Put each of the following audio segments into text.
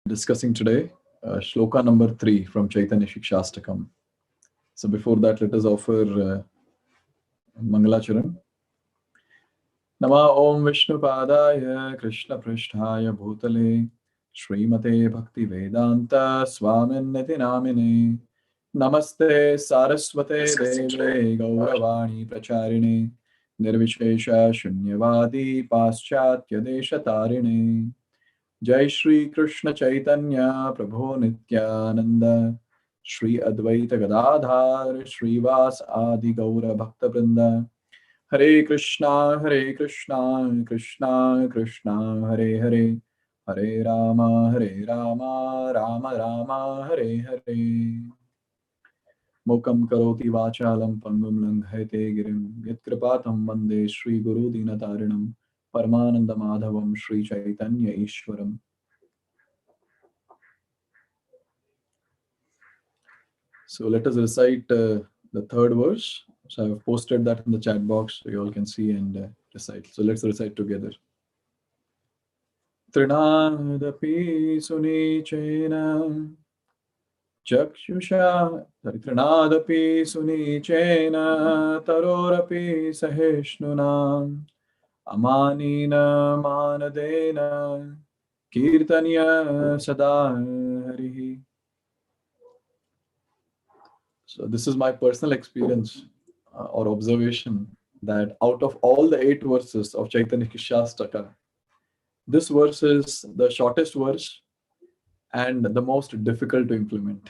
discussing today, shloka number 3 from Chaitanya Shikshastakam. So before that, let us offer Mangalacharan. Nama Om Vishnu Padaya Krishna Pristhaya Bhutale Srimate Bhakti Vedanta Swamin Niti Namine Namaste Saraswate Deve Gauravani Pracharine Nirvishesha Shunyavadi Paschatya Desha Tarine Jai Shri Krishna Chaitanya Prabhu Nityananda Shri Advaita Gadadhar Srivas Adi Gaura Bhakta Vrinda Hare Krishna Krishna Krishna Hare Hare Hare Rama Rama Rama Hare Hare Mukam karoti vachalam pangum langhayate girim Yatkripatam vande Shri Guru Dinatarinam Paramananda Madhavam Shri Chaitanya Ishwaram. So let us recite the third verse. So I have posted that in the chat box so you all can see and recite. So let's recite together. Trinadapi sunichena chakshusha Trinadapi sunichena tarorapi sahishnunam amanina manadena kirtanya sada harihi. So this is my personal experience or observation that out of all the 8 verses of Chaitanya Shikshastakam, this verse is the shortest verse and the most difficult to implement.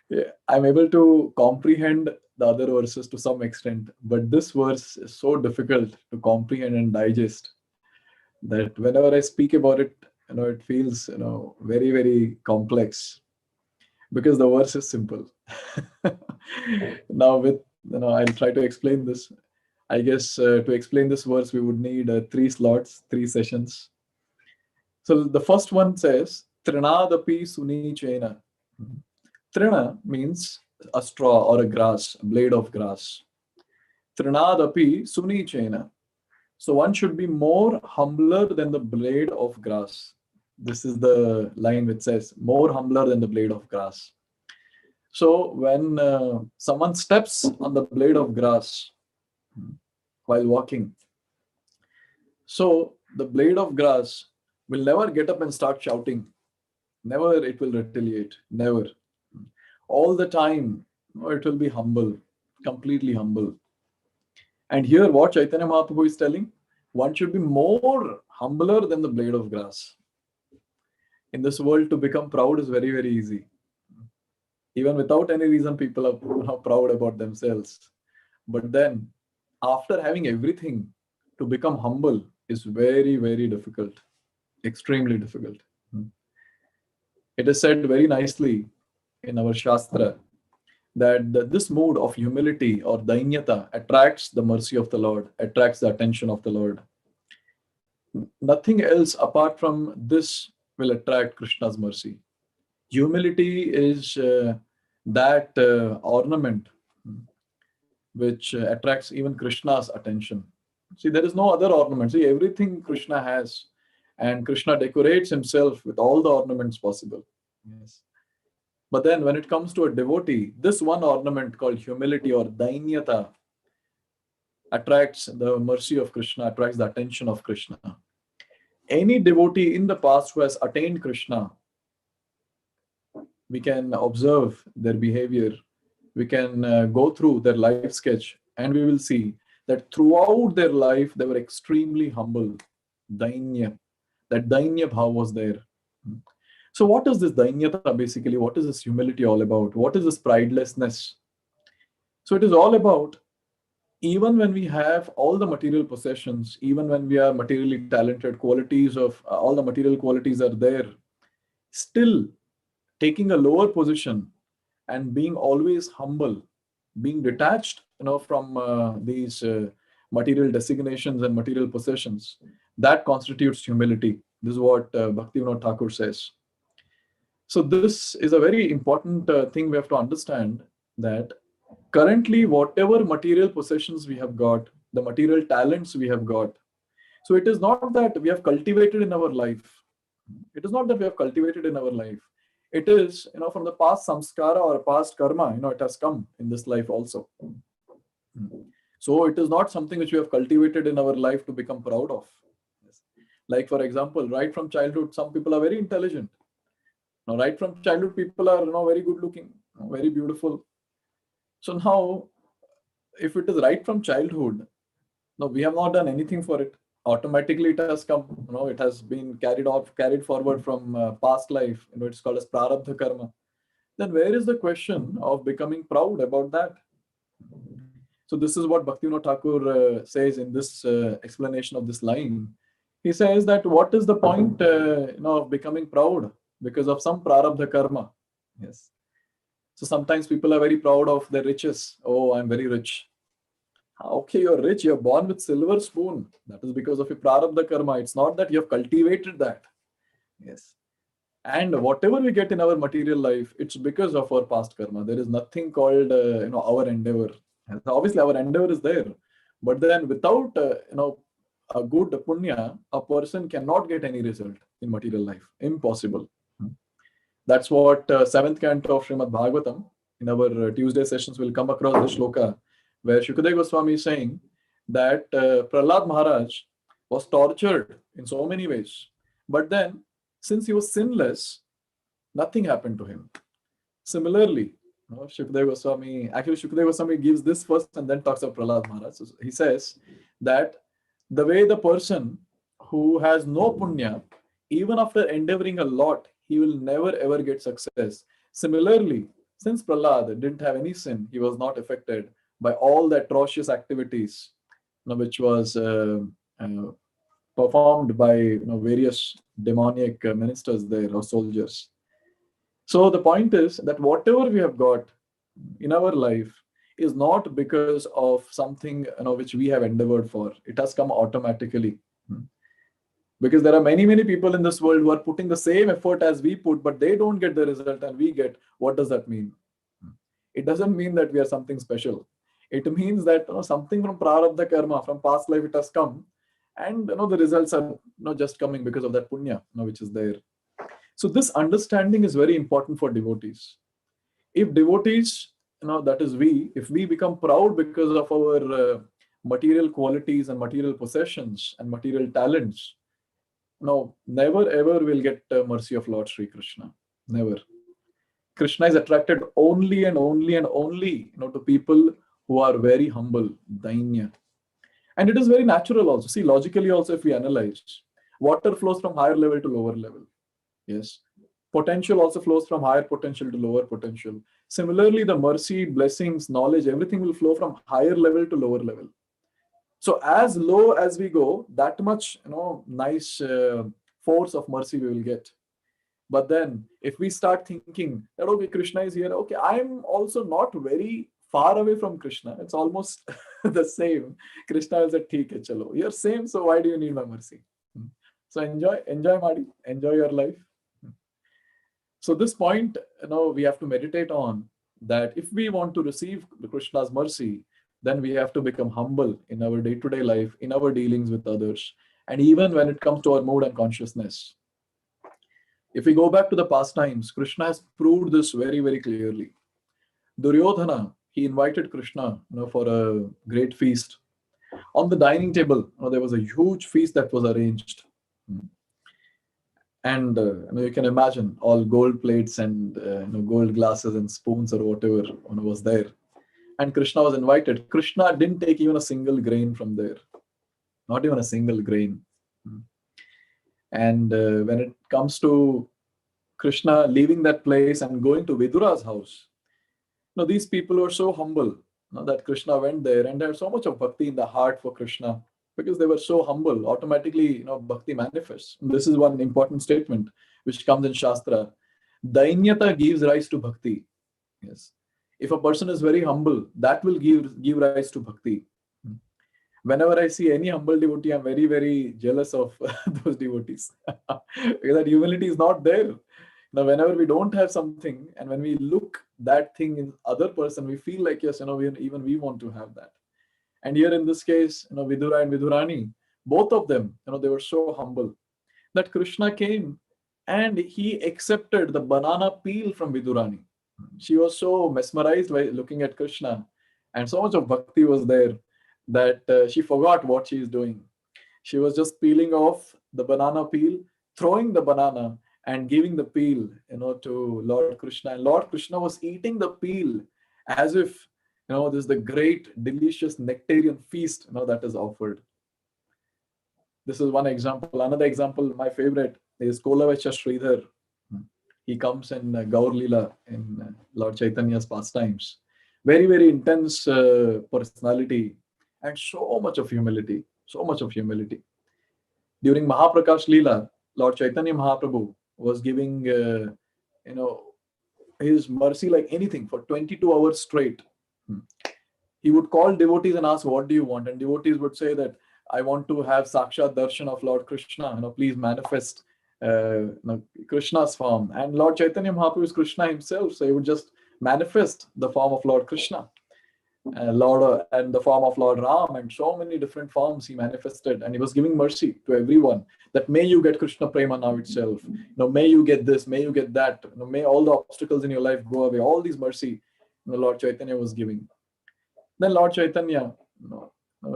Yeah, I'm able to comprehend the other verses to some extent, but this verse is so difficult to comprehend and digest that whenever I speak about it, it feels, very, very complex because the verse is simple. Now, I'll try to explain this. I guess to explain this verse, we would need 3 slots, 3 sessions. So the first one says, Trinadapi suni chena. Trina means a straw or a grass, a blade of grass. Trinadapi suni chena. So one should be more humbler than the blade of grass. This is the line which says, more humbler than the blade of grass. So when someone steps on the blade of grass while walking, so the blade of grass will never get up and start shouting. Never it will retaliate. Never. All the time, it will be humble, completely humble. And here what Chaitanya Mahaprabhu is telling, one should be more humbler than the blade of grass. In this world, to become proud is very, very easy. Even without any reason, people are proud about themselves. But then, after having everything, to become humble is very, very difficult. Extremely difficult. It is said very nicely in our Shastra that this mood of humility or dainyata attracts the mercy of the Lord, attracts the attention of the Lord. Nothing else apart from this will attract Krishna's mercy. Humility is that ornament which attracts even Krishna's attention. See, there is no other ornament. See, everything Krishna has, and Krishna decorates himself with all the ornaments possible. Yes. But then when it comes to a devotee, this one ornament called humility or dainyata attracts the mercy of Krishna, attracts the attention of Krishna. Any devotee in the past who has attained Krishna, we can observe their behavior, we can go through their life sketch, and we will see that throughout their life, they were extremely humble. Dainya. That dainya bhav was there. So what is this dainyata basically? What is this humility all about? What is this pridelessness? So it is all about, even when we have all the material possessions, even when we are materially talented, qualities of all the material qualities are there, still taking a lower position and being always humble, being detached, from these material designations and material possessions, that constitutes humility. This is what Bhaktivinoda Thakur says. So this is a very important thing we have to understand, that currently whatever material possessions we have got, the material talents we have got, so it is not that we have cultivated in our life. It is not that we have cultivated in our life. It is, from the past samskara or past karma, it has come in this life also. So it is not something which we have cultivated in our life to become proud of. Yes. Like, for example, right from childhood, some people are very intelligent. Now, right from childhood, people are, very good looking, very beautiful. So now, if it is right from childhood, no, we have not done anything for it. Automatically, it has come. It has been carried forward from past life. It's called as prarabdha karma. Then where is the question of becoming proud about that? So this is what Bhaktivinoda Thakur says in this explanation of this line. He says that what is the point, of becoming proud because of some prarabdha karma? Yes. So sometimes people are very proud of their riches. Oh, I'm very rich. Okay, you're rich. You're born with silver spoon. That is because of your prarabdha karma. It's not that you have cultivated that. Yes. And whatever we get in our material life, it's because of our past karma. There is nothing called, our endeavor. And obviously, our endeavor is there. But then without, a good punya, a person cannot get any result in material life. Impossible. That's what seventh canto of Srimad Bhagavatam, in our Tuesday sessions, will come across the shloka, where Shukadeva Goswami is saying that Prahlad Maharaj was tortured in so many ways. But then, since he was sinless, nothing happened to him. Similarly, Shukadeva Goswami gives this first and then talks of Prahlad Maharaj. So he says that the way the person who has no punya, even after endeavoring a lot, he will never ever get success. Similarly, since Prahlad didn't have any sin, he was not affected by all the atrocious activities, which was performed by various demoniac ministers there or soldiers. So the point is that whatever we have got in our life is not because of something which we have endeavored for. It has come automatically. Because there are many people in this world who are putting the same effort as we put, but they don't get the result and we get. What does that mean? It doesn't mean that we are something special. It means that something from prarabdha karma, from past life, it has come, and the results are just coming because of that punya which is there. So this understanding is very important for devotees. If devotees, that is if we become proud because of our material qualities and material possessions and material talents, never ever will get mercy of Lord Sri Krishna. Never. Krishna is attracted only and only and only to people who are very humble, dainya. And it is very natural also. See, logically also, if we analyze, water flows from higher level to lower level. Yes. Potential also flows from higher potential to lower potential. Similarly, the mercy, blessings, knowledge, everything will flow from higher level to lower level. So as low as we go, that much nice force of mercy we will get. But then if we start thinking that, okay, Krishna is here, okay, I'm also not very far away from Krishna. It's almost the same. Krishna will say, "Theek hai, chalo. You're same, so why do you need my mercy?" So enjoy, Madi, enjoy your life. So this point, we have to meditate on that. If we want to receive Krishna's mercy, then we have to become humble in our day-to-day life, in our dealings with others, and even when it comes to our mood and consciousness. If we go back to the past times, Krishna has proved this very, very clearly. Duryodhana, he invited Krishna, for a great feast. On the dining table, there was a huge feast that was arranged. And you can imagine all gold plates and gold glasses and spoons or whatever was there. And Krishna was invited. Krishna didn't take even a single grain from there. Not even a single grain. And when it comes to Krishna leaving that place and going to Vidura's house, these people were so humble that Krishna went there, and there's so much of bhakti in the heart for Krishna. Because they were so humble, automatically, bhakti manifests. This is one important statement which comes in Shastra. Dainyata gives rise to bhakti. Yes. If a person is very humble, that will give rise to bhakti. Whenever I see any humble devotee, I'm very, very jealous of those devotees. Because that humility is not there. Now, whenever we don't have something, and when we look that thing in other person, we feel like, yes, even we want to have that. And here in this case, Vidura and Vidurani, both of them, they were so humble that Krishna came and he accepted the banana peel from Vidurani. She was so mesmerized by looking at Krishna, and so much of bhakti was there that she forgot what she is doing. She was just peeling off the banana peel, throwing the banana, and giving the peel, to Lord Krishna. And Lord Krishna was eating the peel as if, this is the great, delicious nectarian feast, that is offered. This is one example. Another example, my favorite, is Kolavacha Sridhar. He comes in Gaur Leela in Lord Chaitanya's pastimes. Very, very intense personality and so much of humility. So much of humility. During Mahaprakash Leela, Lord Chaitanya Mahaprabhu was giving, his mercy like anything for 22 hours straight. He would call devotees and ask, "What do you want?" And devotees would say that, "I want to have Sakshat Darshan of Lord Krishna. Please manifest Krishna's form." And Lord Chaitanya Mahaprabhu is Krishna himself, so he would just manifest the form of Lord Krishna, and the form of Lord Ram, and so many different forms he manifested. And he was giving mercy to everyone, that may you get Krishna Prema now itself. May you get this, may you get that. May all the obstacles in your life go away. All these mercy, Lord Chaitanya was giving. Then Lord Chaitanya,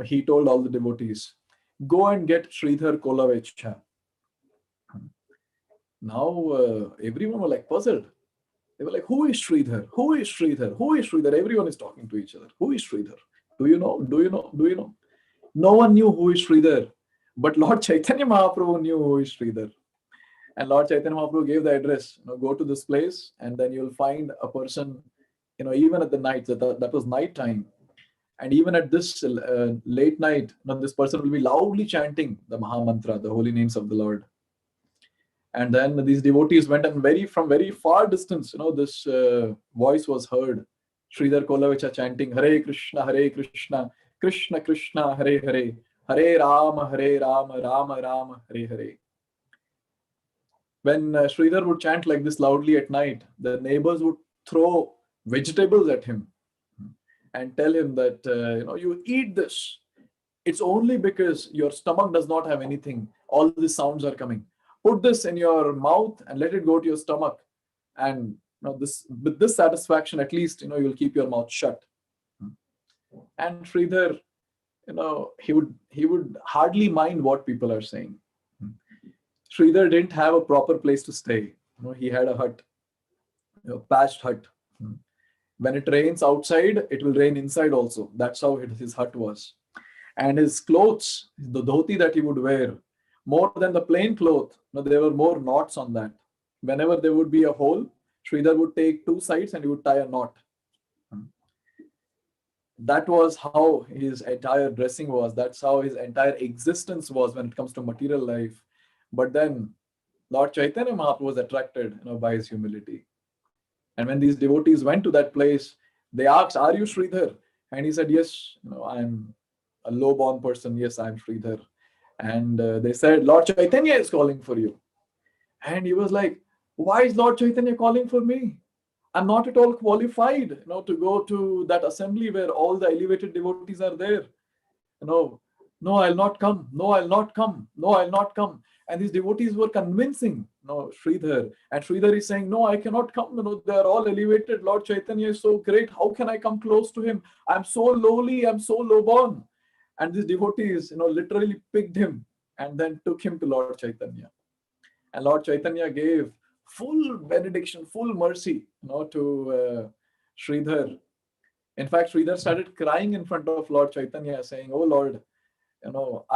he told all the devotees, "Go and get Sridhar Kolavecha." Now everyone were like puzzled. They were like, "Who is Sridhar? Who is Sridhar? Who is Sridhar?" Everyone is talking to each other. "Who is Sridhar? Do you know? Do you know? Do you know?" No one knew who is Sridhar, but Lord Chaitanya Mahaprabhu knew who is Sridhar. And Lord Chaitanya Mahaprabhu gave the address. Go to this place, and then you'll find a person. Even at the night, that was night time, and even at this late night, this person will be loudly chanting the Maha Mantra, the holy names of the Lord. And then these devotees went, and from very far distance, this voice was heard. Sridhar Kolavecha chanting, "Hare Krishna, Hare Krishna, Krishna Krishna, Hare Hare, Hare Rama, Hare Rama, Rama Rama, Hare Hare." When Sridhar would chant like this loudly at night, the neighbors would throw vegetables at him and tell him that, "You eat this. It's only because your stomach does not have anything. All these sounds are coming. Put this in your mouth and let it go to your stomach. And with this satisfaction, at least, you'll keep your mouth shut." And Sridhar, he would hardly mind what people are saying. Sridhar didn't have a proper place to stay. He had a hut, patched hut. When it rains outside, it will rain inside also. That's how his hut was. And his clothes, the dhoti that he would wear, more than the plain cloth, there were more knots on that. Whenever there would be a hole, Sridhar would take two sides and he would tie a knot. That was how his entire dressing was. That's how his entire existence was when it comes to material life. But then Lord Chaitanya Mahaprabhu was attracted, by his humility. And when these devotees went to that place, they asked, "Are you Sridhar?" And he said, "Yes, I'm a low-born person. Yes, I'm Sridhar." And they said, "Lord Chaitanya is calling for you." And he was like, "Why is Lord Chaitanya calling for me? I'm not at all qualified, to go to that assembly where all the elevated devotees are there. No, I'll not come. No, I'll not come. No, I'll not come." And these devotees were convincing, Sridhar. And Sridhar is saying, "No, I cannot come. They're all elevated. Lord Chaitanya is so great. How can I come close to him? I'm so lowly. I'm so low-born." And these devotees, literally picked him and then took him to Lord Chaitanya. And Lord Chaitanya gave full benediction, full mercy, to Sridhar. In fact, Sridhar started crying in front of Lord Chaitanya, saying, "Oh Lord,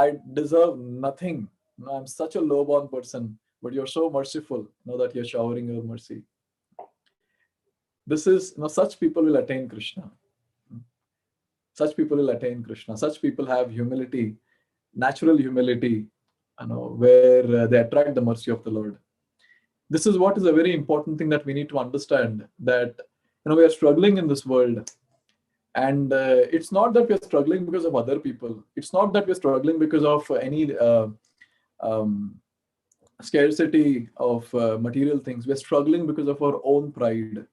I deserve nothing. I'm such a low-born person, but you're so merciful, that you're showering your mercy." This is, such people will attain Krishna. Such people will attain Krishna. Such people have humility, natural humility, where they attract the mercy of the Lord. This is what is a very important thing that we need to understand, that we are struggling in this world. And it's not that we're struggling because of other people. It's not that we're struggling because of any scarcity of material things. We're struggling because of our own pride.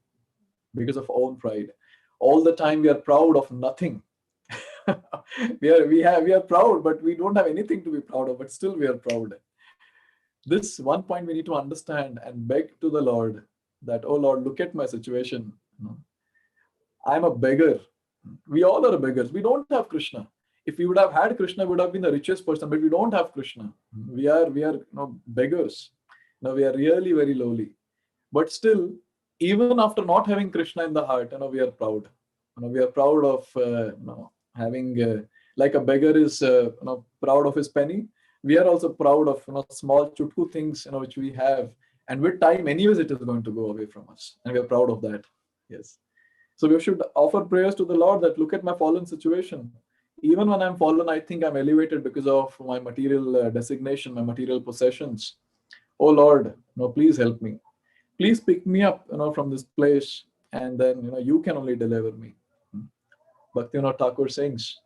Because of own pride. All the time we are proud of nothing. we are proud, but we don't have anything to be proud of, but still we are proud. This one point we need to understand and beg to the Lord that, oh Lord, look at my situation. I'm a beggar. We all are beggars. We don't have Krishna. If we would have had Krishna, we would have been the richest person, but we don't have Krishna. We are beggars. We are really very lowly. But still, even after not having Krishna in the heart, we are proud. We are proud of having like a beggar is proud of his penny. We are also proud of small chutku things which we have, and with time, anyways, it is going to go away from us, and we are proud of that. Yes. So we should offer prayers to the Lord that look at my fallen situation. Even when I'm fallen, I think I'm elevated because of my material designation, my material possessions. Oh Lord, please help me. Please pick me up, from this place, and then you can only deliver me. Bhaktivinoda Thakur sings,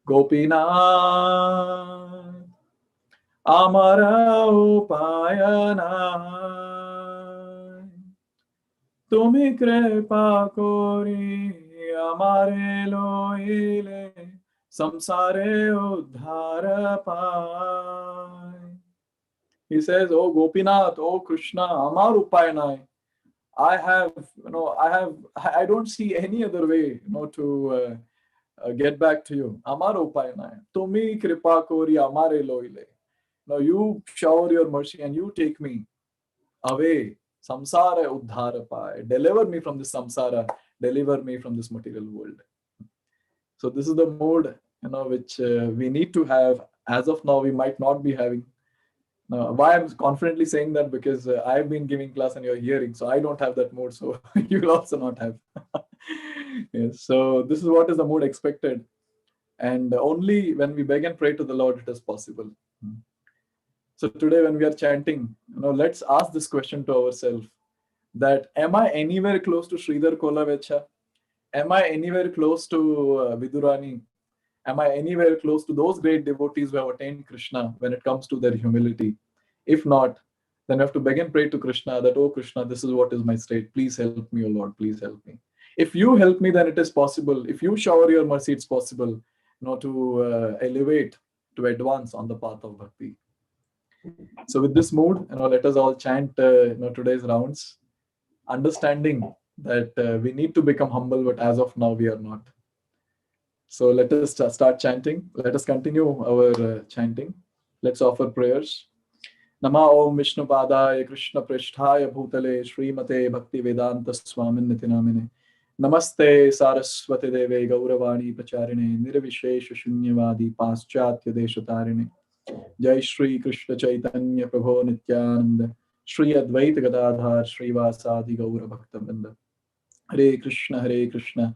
Gopinath, Amara Upayana, Tumi Kripa Kori, Amare Loile, Samsare Uddhara Pai. He says, Oh Gopinath, Oh Krishna, Amar Upayana. I don't see any other way, to get back to you. Amar upayana. Tumi kripa kori amare loile. Now you shower your mercy and you take me away. Samsara uddhara pai. Deliver me from this samsara. Deliver me from this material world. So this is the mode, which we need to have. As of now, we might not be having. Why I'm confidently saying that, because I've been giving class and you're hearing, so I don't have that mood, so you will also not have. Yes, so this is what is the mood expected, and only when we beg and pray to the Lord it is possible. So today when we are chanting, let's ask this question to ourselves: that am I anywhere close to Sridhar Kolavecha? Am I anywhere close to Vidurani? Am I anywhere close to those great devotees who have attained Krishna when it comes to their humility? If not, then we have to beg and pray to Krishna that, oh Krishna, this is what is my state. Please help me, oh Lord, please help me. If you help me, then it is possible. If you shower your mercy, it's possible, to elevate, to advance on the path of bhakti. So with this mood, let us all chant, today's rounds, understanding that we need to become humble, but as of now, we are not. So let us start chanting. Let us continue our chanting. Let's offer prayers. Nama Om Vishnu Padaya Krishna Pristhaya Bhutale Srimate Bhakti Vedanta Swamin Nitinamine Namaste Saraswati Deve Gauravani Pacharine Nirvishesha Shunyavadi Paschatya Deshatarine Jai Shri Krishna Chaitanya Prabhu Nityananda Shri Advaita Gadadhar Sri Vasadi Gaura Bhakta Vrinda Hare Krishna